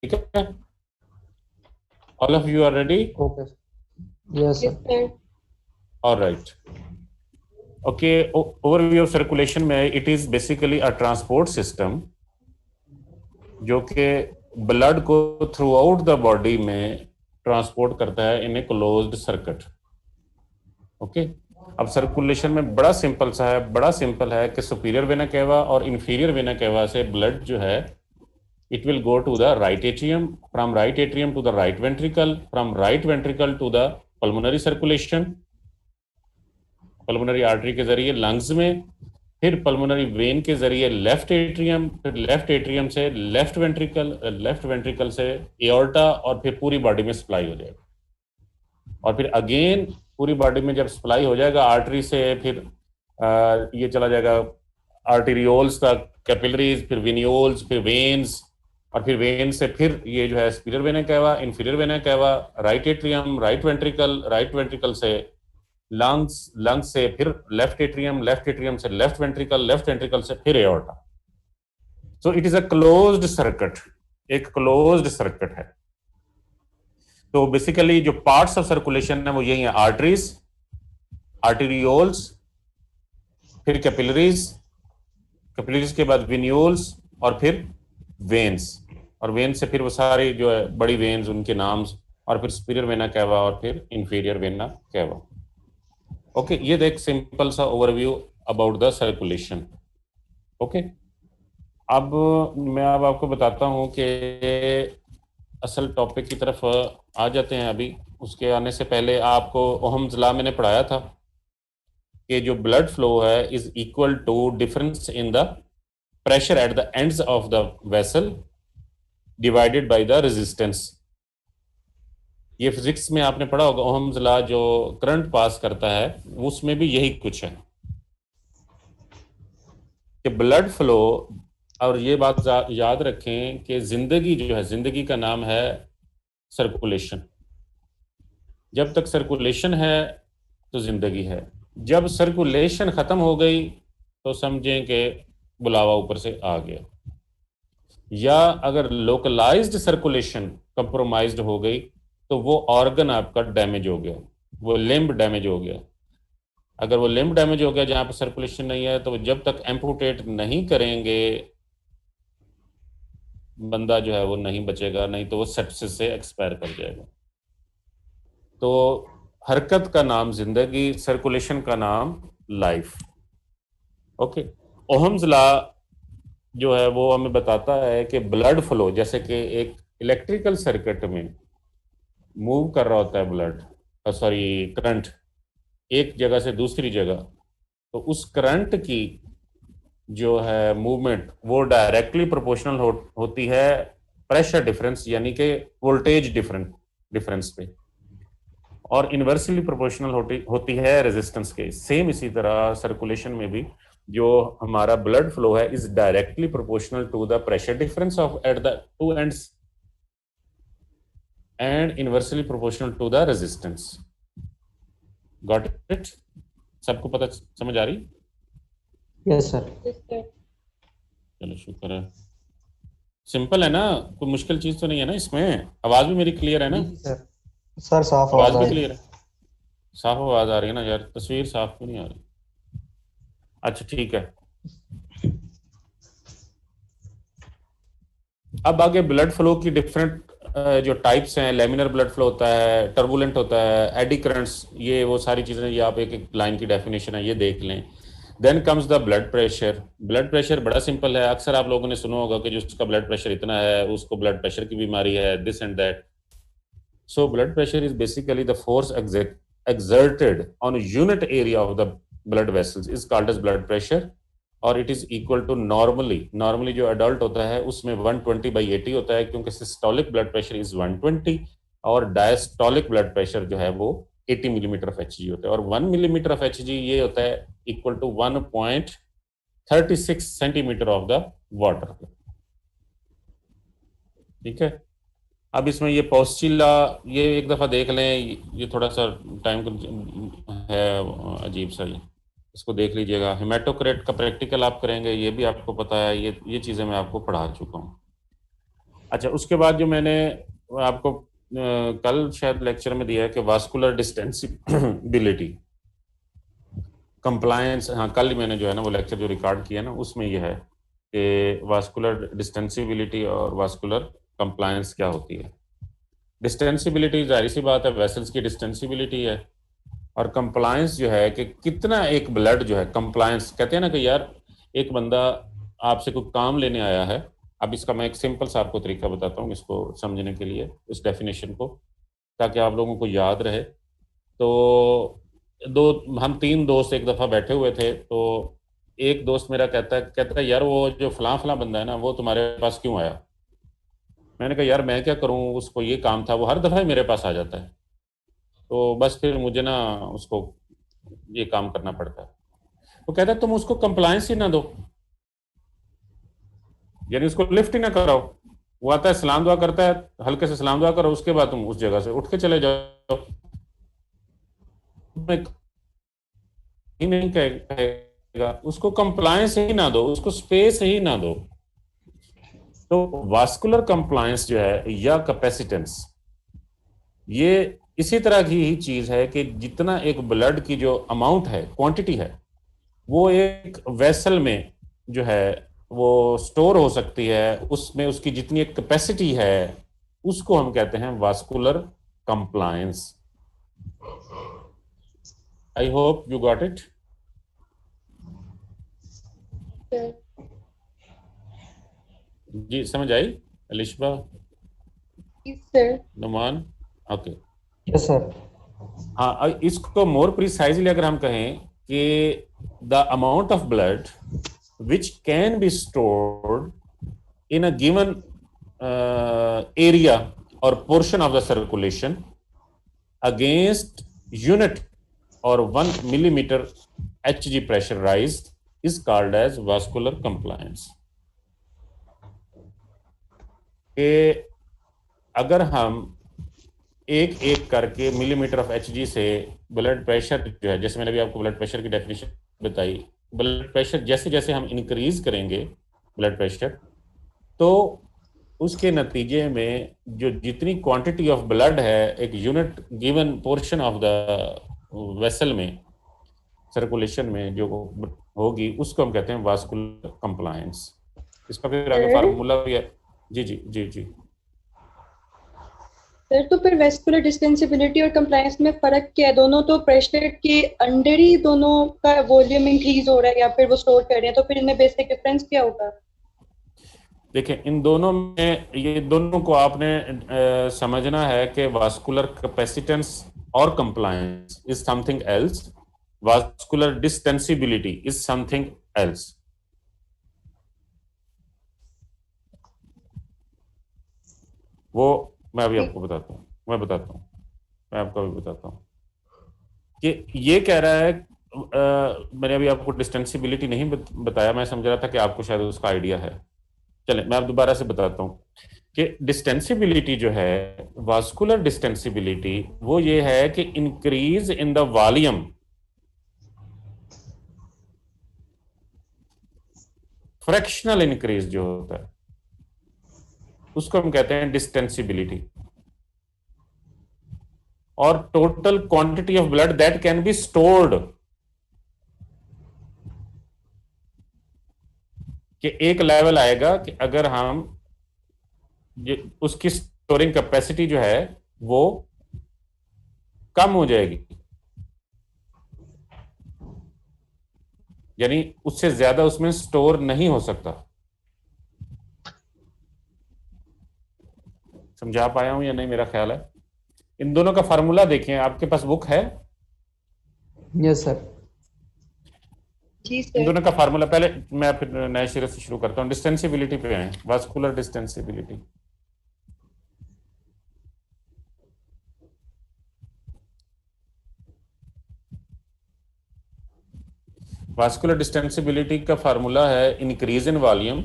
ठीक है, all of you are ready? Okay. Yes, sir. All right. Okay, overview of circulation में it is basically a transport system जो कि blood को through out the body में transport करता है इन ए क्लोज्ड सर्किट। ओके, अब सर्कुलेशन में बड़ा सिंपल है कि सुपीरियर वेना केवा और इंफीरियर वेना केवा से ब्लड जो है it will go to the right atrium, from right atrium to the right ventricle, from right ventricle to the pulmonary circulation, pulmonary artery के जरिए lungs में, फिर pulmonary vein के जरिए लेफ्ट एट्रियम, फिर लेफ्ट एट्रियम से लेफ्ट वेंट्रिकल से aorta, और फिर पूरी बॉडी में सप्लाई हो जाएगा। और फिर अगेन पूरी बॉडी में जब सप्लाई हो जाएगा आर्टरी से, फिर ये चला जाएगा आर्टेरियोल्स तक, कैपिलरीज, फिर वेन्यूल्स, फिर वेन्स, और फिर वेन से फिर ये जो है superior vena cava, inferior vena cava, right atrium, right ventricle से लंग्स से फिर लेफ्ट एट्रियम से लेफ्ट वेंट्रिकल से फिर aorta. So it is a closed circuit, एक क्लोज्ड सर्किट है। तो बेसिकली जो पार्ट्स ऑफ सर्कुलेशन है वो यही है, आर्टरीज, आर्टेरियोल्स, फिर कैपिलरीज के बाद वेन्यूल्स, और फिर वेन्स, और वेन से फिर वो सारी जो है बड़ी वेन्स उनके नाम्स, और फिर सुपीरियर वेना केवा और फिर इंफीरियर वेना केवा। ओके, ये देख सिंपल सा overview about the circulation. Okay, अब मैं आपको बताता हूं कि असल टॉपिक की तरफ आ जाते हैं। अभी उसके आने से पहले आपको ओहम्स लॉ मैंने पढ़ाया था कि जो ब्लड फ्लो है is equal to difference in the pressure at the ends of the vessel divided by the resistance. ये फिजिक्स में आपने पढ़ा होगा, ओहम्स लॉ जो करंट पास करता है उसमें भी यही कुछ है कि ब्लड फ्लो, और ये बात याद रखें कि जिंदगी जो है, जिंदगी का नाम है सर्कुलेशन। जब तक सर्कुलेशन है तो जिंदगी है, जब सर्कुलेशन खत्म हो गई तो समझें कि बुलावा ऊपर से आ गया। या अगर लोकलाइज्ड सर्कुलेशन कंप्रोमाइज्ड हो गई तो वो ऑर्गन आपका डैमेज हो गया, वो लिम्ब डैमेज हो गया। अगर वो लिम्ब डैमेज हो गया जहां पर सर्कुलेशन नहीं है, तो जब तक एम्पुटेट नहीं करेंगे बंदा जो है वो नहीं बचेगा, नहीं तो वो सेप्सिस से एक्सपायर कर जाएगा। तो हरकत का नाम जिंदगी, सर्कुलेशन का नाम लाइफ। ओके, ओहम्स लॉ जो है वो हमें बताता है कि ब्लड फ्लो, जैसे कि एक इलेक्ट्रिकल सर्किट में मूव कर रहा होता है ब्लड, करंट, एक जगह से दूसरी जगह, तो उस करंट की जो है मूवमेंट वो डायरेक्टली प्रोपोर्शनल होती है प्रेशर डिफरेंस यानी कि वोल्टेज डिफरेंस पे, और इन्वर्सली प्रोपोर्शनल होती है रेजिस्टेंस के। सेम इसी तरह सर्कुलेशन में भी जो हमारा ब्लड फ्लो है is directly proportional to the pressure difference of at the two ends and inversely proportional to the resistance. Got it? सबको पता समझ आ रही? Yes, sir. चलो शुक्र है, सिंपल है ना, कोई मुश्किल चीज तो नहीं है ना इसमें। आवाज भी मेरी क्लियर है ना? सर साफ आवाज भी क्लियर है, साफ आवाज आ रही है ना यार, तस्वीर साफ क्यों नहीं आ रही? अच्छा ठीक है, अब आगे ब्लड फ्लो की डिफरेंट जो टाइप्स हैं, लेमिनर ब्लड फ्लो होता है, टर्बुलेंट होता है, एडी करंट्स, ये वो सारी चीज़ें, ये आप एक लाइन की डेफिनेशन है ये देख लें। Then comes the blood pressure. Blood pressure बड़ा सिंपल है, अक्सर आप लोगों ने सुना होगा कि जिसका ब्लड प्रेशर इतना है उसको ब्लड प्रेशर की बीमारी है, this and that. So blood pressure is basically the force exerted on a unit area of the blood vessels is called as blood pressure, और it is equal to normally जो adult होता है उसमें 120/80 होता है, क्योंकि सिस्टोलिक ब्लड प्रेशर इज 120 और diastolic blood pressure जो है वो 80 मिलीमीटर ऑफ एचजी होता है, और 1 मिलीमीटर ऑफ एचजी ये होता है equal to 1.36 centimetre of the water. ठीक है, अब इसमें ये पोस्टिला, ये एक दफ़ा देख लें, ये थोड़ा सा टाइम है अजीब सा, इसको देख लीजिएगा। हेमाटोक्रेट का प्रैक्टिकल आप करेंगे, ये भी आपको पता है, ये चीज़ें मैं आपको पढ़ा चुका हूँ। अच्छा, उसके बाद जो मैंने आपको कल शायद लेक्चर में दिया है कि वास्कुलर डिस्टेंसिबिलिटी कंप्लायंस, हाँ कल मैंने जो है ना वो लेक्चर जो रिकॉर्ड किया ना उसमें ये है कि वास्कुलर डिस्टेंसिबिलिटी और वास्कुलर कंप्लायंस क्या होती है। डिस्टेंसिबिलिटी जाहिर सी बात है वेसल्स की डिस्टेंसिबिलिटी है, और कंप्लायंस जो है कि कितना एक ब्लड जो है, कंप्लायंस कहते हैं ना कि यार एक बंदा आपसे कोई काम लेने आया है। अब इसका मैं एक सिंपल सा आपको तरीका बताता हूँ इसको समझने के लिए, इस डेफिनेशन को, ताकि आप लोगों को याद रहे। तो दो हम तीन दोस्त एक दफ़ा बैठे हुए थे, तो एक दोस्त मेरा कहता है यार वो जो फलां फलां बंदा है ना वो तुम्हारे पास क्यों आया। मैंने कहा यार मैं क्या करूं, उसको ये काम था, वो हर दफ़ा ही मेरे पास आ जाता है, तो बस फिर मुझे ना उसको ये काम करना पड़ता है। वो कहता है तुम उसको कंप्लायंस ही ना दो, यानी उसको लिफ्ट ही ना कराओ। वो आता है सलाम दुआ करता है, हल्के से सलाम दुआ करो, उसके बाद तुम उस जगह से उठ के चले जाओ। ही नहीं कहेगा, उसको कंप्लायंस ही ना दो, उसको स्पेस ही ना दो। तो वास्कुलर कंप्लायंस जो है या कैपेसिटेंस, ये इसी तरह की ही चीज है कि जितना एक ब्लड की जो अमाउंट है, क्वांटिटी है, वो एक वेसल में जो है वो स्टोर हो सकती है, उसमें उसकी जितनी एक कैपेसिटी है उसको हम कहते हैं vascular compliance. I hope you got it. जी समझ आई Alishba, sir. Numan? Okay. Yes, sir. हाँ, इसको मोर प्रिसाइजली अगर हम कहें कि the amount of blood which can be stored in a given area or portion of the circulation against unit or 1 millimeter Hg pressure rise is called as vascular compliance। कि अगर हम एक एक करके मिलीमीटर ऑफ Hg से blood pressure जो है, जैसे मैंने अभी आपको ब्लड प्रेशर की डेफिनेशन बताई, ब्लड प्रेशर जैसे जैसे हम इंक्रीज करेंगे ब्लड प्रेशर, तो उसके नतीजे में जो जितनी क्वांटिटी ऑफ ब्लड है एक unit given portion of the vessel में, सर्कुलेशन में जो होगी, उसको हम कहते हैं वास्कुलर कंप्लायंस। इसका फिर आगे फार्मूला भी है। जी जी जी जी सर, तो फिर वेस्कुलर डिस्टेंसिबिलिटी और कंप्लायंस में फर्क क्या है? दोनों तो प्रेशर के अंडर ही दोनों का वॉल्यूम इंक्रीज हो रहा है या फिर वो स्टोर कर रहे हैं, तो फिर इनमें बेसिक डिफरेंस क्या होगा? देखिए, इन दोनों में ये दोनों को आपने समझना है कि वास्कुलर कैपेसिटेंस और compliance is something else, vascular distensibility is something else. वो मैं अभी आपको बताता हूँ, मैं आपको अभी बताता हूँ कि ये कह रहा है मैंने अभी आपको डिस्टेंसिबिलिटी नहीं बताया, मैं समझ रहा था कि आपको शायद उसका आइडिया है। चले मैं अब दोबारा से बताता हूँ कि डिस्टेंसिबिलिटी जो है, वास्कुलर डिस्टेंसिबिलिटी, वो ये है कि increase in the volume, fractional increase जो होता है उसको हम कहते हैं डिस्टेंसिबिलिटी, और total quantity of blood that can be stored, कि एक लेवल आएगा कि अगर हम उसकी स्टोरिंग कैपेसिटी जो है वो कम हो जाएगी, यानी उससे ज्यादा उसमें स्टोर नहीं हो सकता। समझा पाया हूं या नहीं, मेरा ख्याल है। इन दोनों का फार्मूला देखें, आपके पास बुक है? Yes, sir. जी इन सर। दोनों का फार्मूला, पहले मैं फिर नए सिरे से शुरू करता हूं। डिस्टेंसिबिलिटी पे आए, वास्कुलर डिस्टेंसिबिलिटी। वास्कुलर डिस्टेंसिबिलिटी का फार्मूला है increase in volume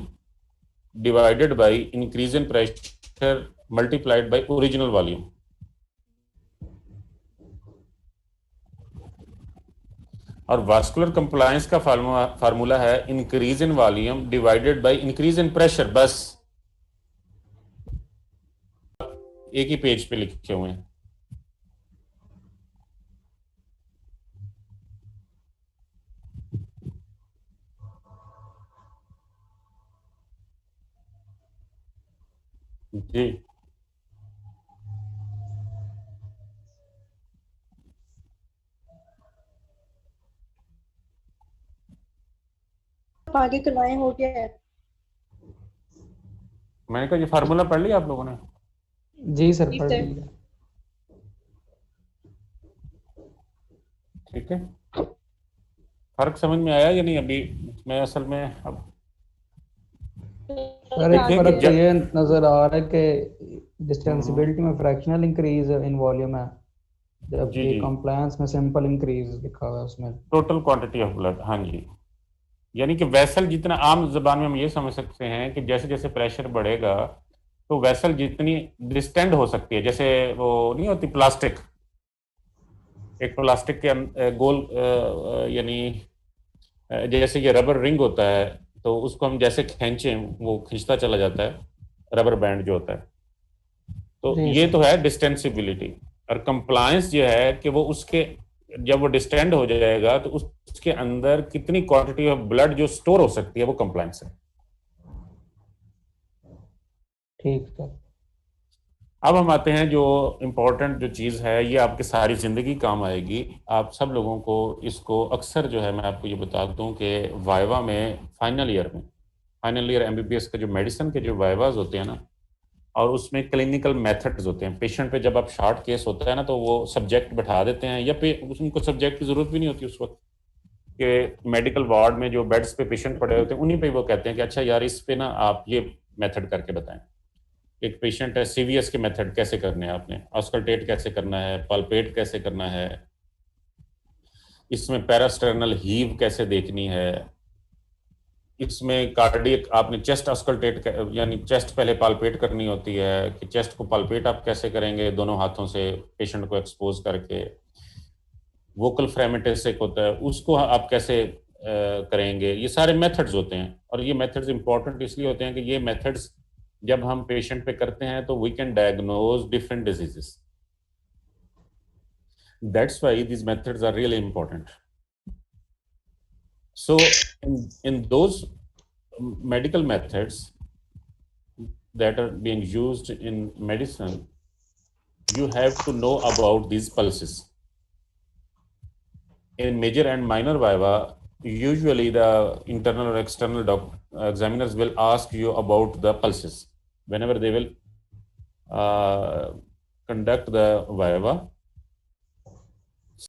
divided by increase in pressure multiplied by original volume. और वास्कुलर कंप्लायंस का फार्मूला है increase in volume divided by increase in pressure, बस। एक ही पेज पे लिखे हुए हैं। जी आगे करवाएं, हो गया है। मैंने कहा ये फार्मूला पढ़ लिया आप लोगों ने? जी सर, जी पढ़ सर। लिया। ठीक है, फर्क समझ में आया या नहीं? अभी मैं असल में अब सर एक देखिए कि फर्क तो ये नजर आ रहा है कि डिस्टेंसिबिलिटी में फ्रैक्शनल इंक्रीज इन वॉल्यूम है, जी जबकि जी, कंप्लायंस में सिंपल इंक्रीज लिखा हुआ है उसमें। टोटल क्वांटिटी ऑफ ब्लड, हाँ जी। यानी कि वेसल जितना, आम जबान में हम ये समझ सकते हैं कि जैसे जैसे प्रेशर बढ़ेगा तो वेसल जितनी डिस्टेंड हो सकती है, जैसे वो नहीं होती प्लास्टिक, एक प्लास्टिक के गोल यानी जैसे ये रबर रिंग होता है, तो उसको हम जैसे खींचें वो खींचता चला जाता है, रबर बैंड जो होता है। तो जी ये सर। तो है डिस्टेंसिबिलिटी। और कंप्लायंस जो है कि वो उसके, जब वो डिस्टेंड हो जाएगा तो उसके अंदर कितनी क्वांटिटी ऑफ ब्लड जो स्टोर हो सकती है, वो कंप्लायंस है। ठीक सर। अब हम आते हैं जो इम्पोर्टेंट जो चीज़ है, ये आपकी सारी ज़िंदगी काम आएगी। आप सब लोगों को इसको अक्सर जो है, मैं आपको ये बता दूं कि वाइवा में, फाइनल ईयर एमबीबीएस के जो मेडिसिन के जो वाइवाज होते हैं ना, और उसमें क्लिनिकल मेथड्स होते हैं। पेशेंट पे जब आप शॉर्ट केस होता है ना, तो वो सब्जेक्ट बैठा देते हैं, या उनको सब्जेक्ट की ज़रूरत भी नहीं होती उस वक्त के मेडिकल वार्ड में जो बेड्स पे पेशेंट पड़े होते हैं, उन्हीं पे वो कहते हैं कि अच्छा यार, इस पे ना आप ये मेथड करके बताएं। एक पेशेंट है, सीवीएस के मेथड कैसे करने हैं, आपने ऑस्कल्टेट कैसे करना है, पल्पेट कैसे करना है, इसमें पैरास्टर्नल हीव कैसे देखनी है, इसमें कार्डियक आपने चेस्ट ऑस्कल्टेट यानी चेस्ट पहले पाल्पेट करनी होती है, कि चेस्ट को पाल्पेट आप कैसे करेंगे दोनों हाथों से पेशेंट को एक्सपोज करके। वोकल फ्रेमेटिस एक होता है, उसको आप कैसे करेंगे। ये सारे मेथड्स होते हैं, और ये मेथड्स इंपॉर्टेंट इसलिए होते हैं कि ये मेथड्स जब हम पेशेंट पे करते हैं तो we can diagnose different diseases. That's why these methods are really important. So in those medical methods that are being used in medicine, you have to know about these pulses. In major and minor viva, usually the internal or external examiners will ask you about the pulses whenever they will conduct the viva.